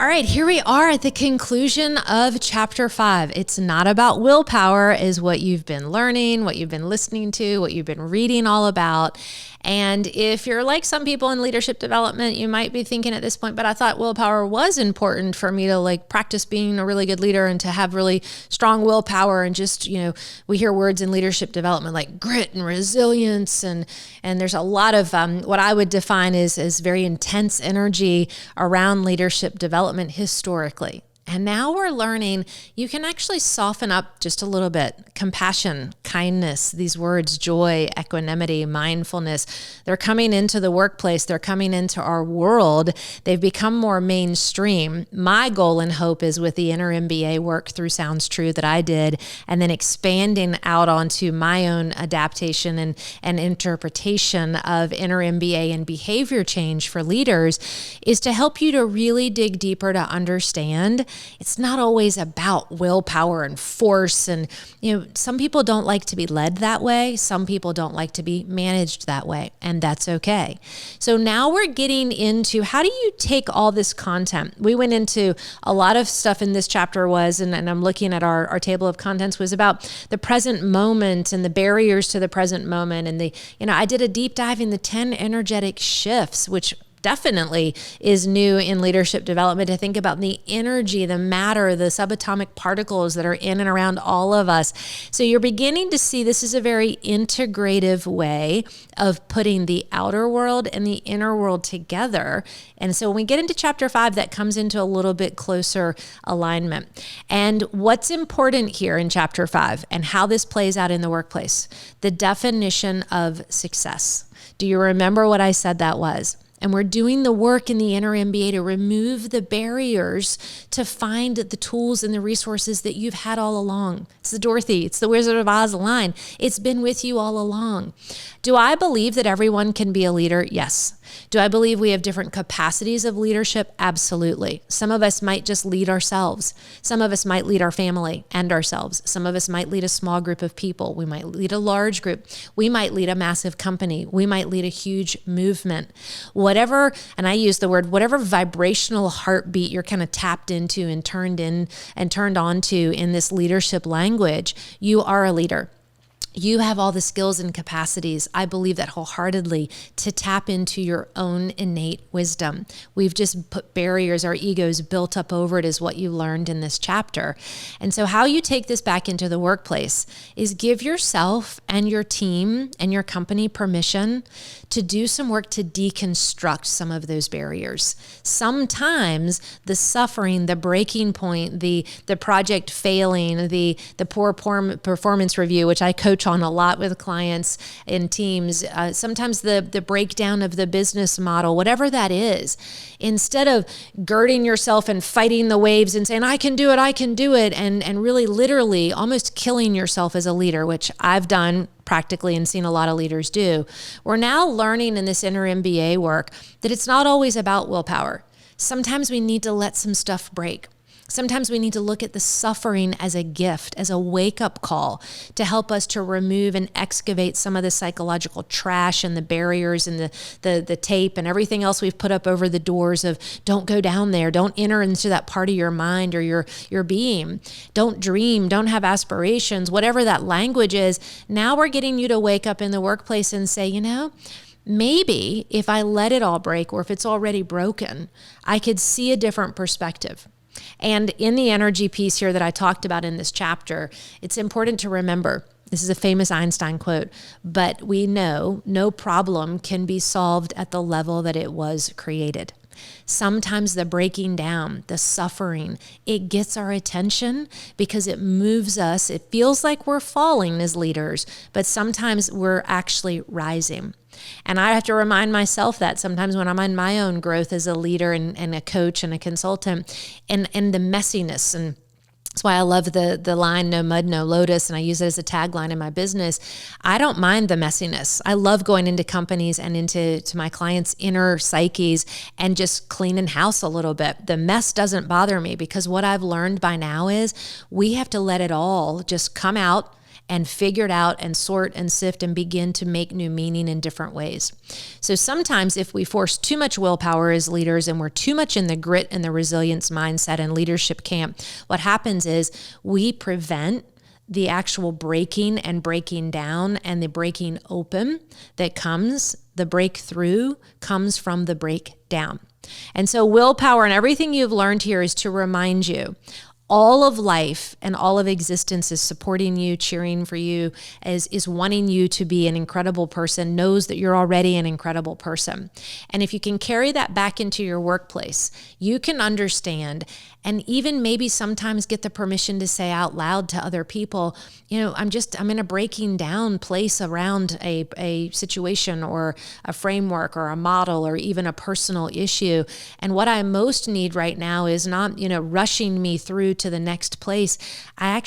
All right, here we are at the conclusion of chapter 5. It's not about willpower, is what you've been learning, what you've been listening to, what you've been reading all about. And if you're like some people in leadership development, you might be thinking at this point, but I thought willpower was important for me to practice being a really good leader and to have really strong willpower. And just, we hear words in leadership development like grit and resilience. And there's a lot of what I would define as very intense energy around leadership development historically. And now we're learning you can actually soften up just a little bit. Compassion, kindness, these words, joy, equanimity, mindfulness, they're coming into the workplace. They're coming into our world. They've become more mainstream. My goal and hope is with the inner MBA work through Sounds True that I did, and then expanding out onto my own adaptation and interpretation of inner MBA and behavior change for leaders, is to help you to really dig deeper to understand it's not always about willpower and force. And, some people don't like to be led that way. Some people don't like to be managed that way, and that's okay. So now we're getting into how do you take all this content? We went into a lot of stuff in this chapter and I'm looking at our table of contents, was about the present moment and the barriers to the present moment. And I did a deep dive in the 10 energetic shifts, which definitely is new in leadership development, to think about the energy, the matter, the subatomic particles that are in and around all of us. So you're beginning to see this is a very integrative way of putting the outer world and the inner world together. And so when we get into chapter 5, that comes into a little bit closer alignment. And what's important here in chapter 5 and how this plays out in the workplace, the definition of success. Do you remember what I said that was? And we're doing the work in the inner MBA to remove the barriers to find the tools and the resources that you've had all along. It's the Dorothy, it's the Wizard of Oz line. It's been with you all along. Do I believe that everyone can be a leader? Yes. Do I believe we have different capacities of leadership? Absolutely. Some of us might just lead ourselves. Some of us might lead our family and ourselves. Some of us might lead a small group of people. We might lead a large group. We might lead a massive company. We might lead a huge movement. Whatever, and I use the word, whatever vibrational heartbeat you're kind of tapped into and turned on to in this leadership language, you are a leader. You have all the skills and capacities, I believe that wholeheartedly, to tap into your own innate wisdom. We've just put barriers, our egos built up over it, is what you learned in this chapter. And so how you take this back into the workplace is give yourself and your team and your company permission to do some work to deconstruct some of those barriers. Sometimes the suffering, the breaking point, the project failing, the poor performance review, which I coach on a lot with clients and teams, sometimes the breakdown of the business model, whatever that is, instead of girding yourself and fighting the waves and saying, I can do it, and really literally almost killing yourself as a leader, which I've done practically and seen a lot of leaders do. We're now learning in this inner MBA work that it's not always about willpower. Sometimes we need to let some stuff break. Sometimes we need to look at the suffering as a gift, as a wake-up call to help us to remove and excavate some of the psychological trash and the barriers and the tape and everything else we've put up over the doors of don't go down there, don't enter into that part of your mind or your being, don't dream, don't have aspirations, whatever that language is. Now we're getting you to wake up in the workplace and say, maybe if I let it all break, or if it's already broken, I could see a different perspective. And in the energy piece here that I talked about in this chapter, it's important to remember, this is a famous Einstein quote, but we know no problem can be solved at the level that it was created. Sometimes the breaking down, the suffering, it gets our attention because it moves us. It feels like we're falling as leaders, but sometimes we're actually rising. And I have to remind myself that sometimes when I'm on my own growth as a leader and a coach and a consultant, and the messiness, and that's why I love the line, no mud, no lotus, and I use it as a tagline in my business. I don't mind the messiness. I love going into companies and into my clients' inner psyches and just cleaning house a little bit. The mess doesn't bother me because what I've learned by now is we have to let it all just come out and figure it out and sort and sift and begin to make new meaning in different ways. So sometimes if we force too much willpower as leaders and we're too much in the grit and the resilience mindset and leadership camp, what happens is we prevent the actual breaking and breaking down and the breaking open that comes, the breakthrough comes from the breakdown. And so willpower and everything you've learned here is to remind you all of life and all of existence is supporting you, cheering for you, is wanting you to be an incredible person, knows that you're already an incredible person. And if you can carry that back into your workplace, you can understand and even maybe sometimes get the permission to say out loud to other people, I'm in a breaking down place around a situation or a framework or a model or even a personal issue. And what I most need right now is not, rushing me through to the next place. I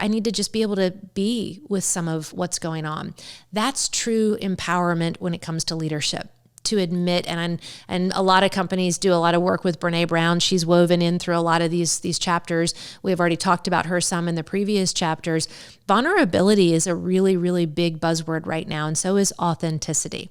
need to just be able to be with some of what's going on. That's true empowerment when it comes to leadership. To admit, and a lot of companies do a lot of work with Brene Brown. She's woven in through a lot of these chapters. We've already talked about her some in the previous chapters. Vulnerability is a really, really big buzzword right now, and so is authenticity.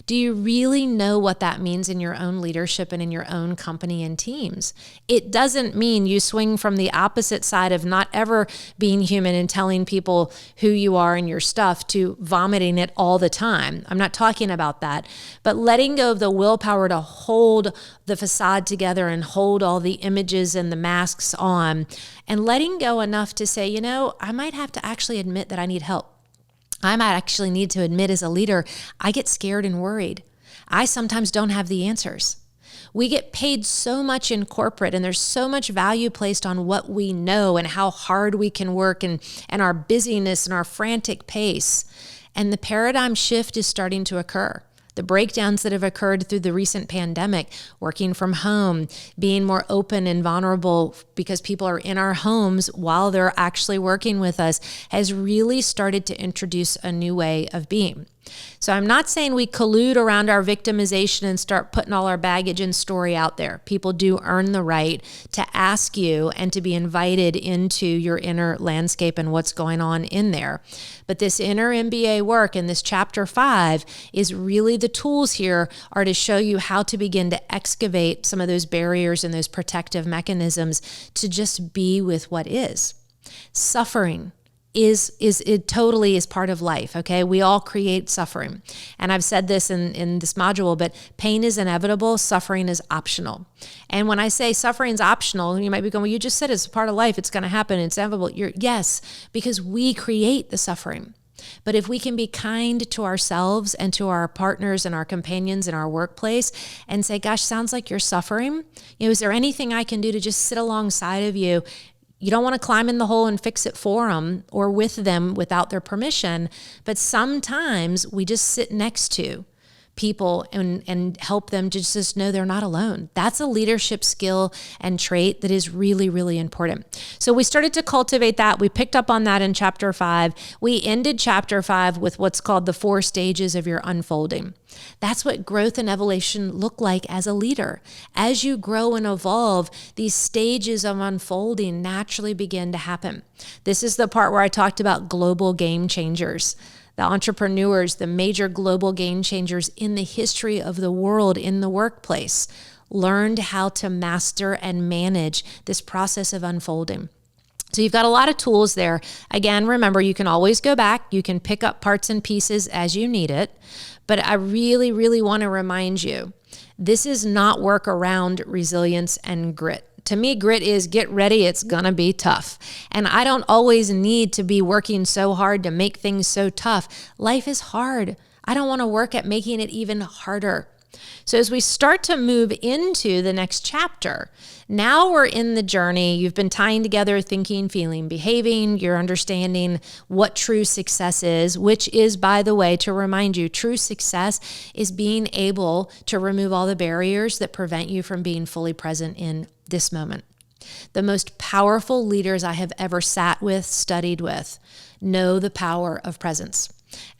Do you really know what that means in your own leadership and in your own company and teams? It doesn't mean you swing from the opposite side of not ever being human and telling people who you are and your stuff to vomiting it all the time. I'm not talking about that, but letting go of the willpower to hold the facade together and hold all the images and the masks on, and letting go enough to say, I might have to actually admit that I need help. I might actually need to admit as a leader, I get scared and worried. I sometimes don't have the answers. We get paid so much in corporate and there's so much value placed on what we know and how hard we can work and our busyness and our frantic pace. And the paradigm shift is starting to occur. The breakdowns that have occurred through the recent pandemic, working from home, being more open and vulnerable because people are in our homes while they're actually working with us, has really started to introduce a new way of being. So I'm not saying we collude around our victimization and start putting all our baggage and story out there. People do earn the right to ask you and to be invited into your inner landscape and what's going on in there. But this inner MBA work in this chapter 5 is really the tools here are to show you how to begin to excavate some of those barriers and those protective mechanisms to just be with what is. Suffering it totally is part of life, okay? We all create suffering. And I've said this in this module, but pain is inevitable, suffering is optional. And when I say suffering is optional, you might be going, well, you just said it's part of life, it's going to happen, it's inevitable. Yes, because we create the suffering. But if we can be kind to ourselves and to our partners and our companions in our workplace and say, gosh, sounds like you're suffering. Is there anything I can do to just sit alongside of you? You don't want to climb in the hole and fix it for them or with them without their permission. But sometimes we just sit next to people and help them to just know they're not alone. That's a leadership skill and trait that is really, really important. So we started to cultivate that. We picked up on that in chapter 5. We ended chapter 5 with what's called the 4 stages of your unfolding. That's what growth and evolution look like as a leader. As you grow and evolve, these stages of unfolding naturally begin to happen. This is the part where I talked about global game changers. The entrepreneurs, the major global game changers in the history of the world in the workplace, learned how to master and manage this process of unfolding. So you've got a lot of tools there. Again, remember, you can always go back. You can pick up parts and pieces as you need it. But I really, really want to remind you, this is not work around resilience and grit. To me, grit is get ready, it's gonna be tough. And I don't always need to be working so hard to make things so tough. Life is hard. I don't wanna work at making it even harder. So as we start to move into the next chapter, now we're in the journey. You've been tying together thinking, feeling, behaving. You're understanding what true success is, which is, by the way, to remind you, true success is being able to remove all the barriers that prevent you from being fully present in this moment. The most powerful leaders I have ever sat with, studied with, know the power of presence.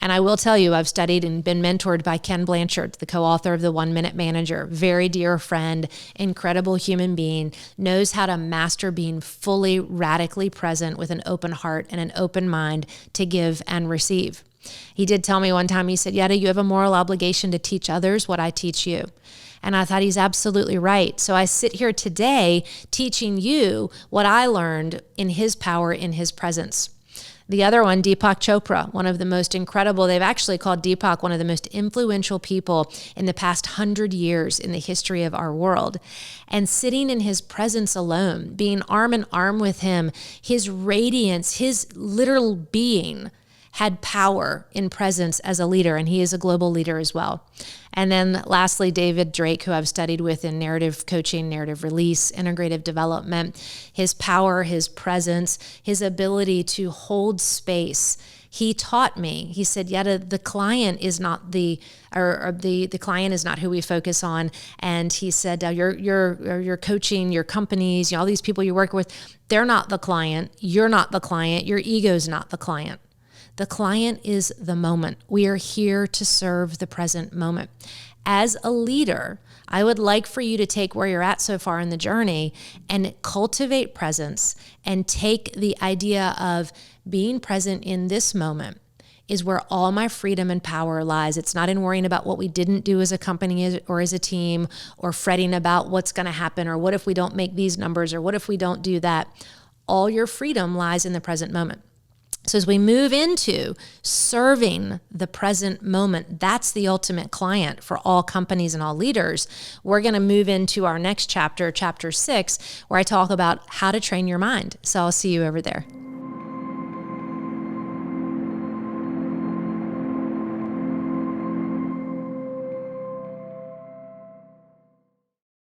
And I will tell you, I've studied and been mentored by Ken Blanchard, the co-author of The 1 Minute Manager, very dear friend, incredible human being, knows how to master being fully, radically present with an open heart and an open mind to give and receive. He did tell me one time, he said, Yetta, you have a moral obligation to teach others what I teach you. And I thought he's absolutely right. So I sit here today teaching you what I learned in his power, in his presence. The other one, Deepak Chopra, one of the most incredible, they've actually called Deepak one of the most influential people in the past 100 years in the history of our world. And sitting in his presence alone, being arm in arm with him, his radiance, his literal being had power in presence as a leader, and he is a global leader as well. And then lastly, David Drake, who I've studied with in narrative coaching, narrative release, integrative development, his power, his presence, his ability to hold space. He taught me, he said, Yetta, the client is not the client is not who we focus on. And he said, you're coaching your companies, all these people you work with, they're not the client. You're not the client. Your ego's not the client. The client is the moment. We are here to serve the present moment. As a leader, I would like for you to take where you're at so far in the journey and cultivate presence and take the idea of being present in this moment is where all my freedom and power lies. It's not in worrying about what we didn't do as a company or as a team, or fretting about what's going to happen, or what if we don't make these numbers, or what if we don't do that. All your freedom lies in the present moment. So as we move into serving the present moment, that's the ultimate client for all companies and all leaders. We're going to move into our next chapter, chapter 6, where I talk about how to train your mind. So I'll see you over there.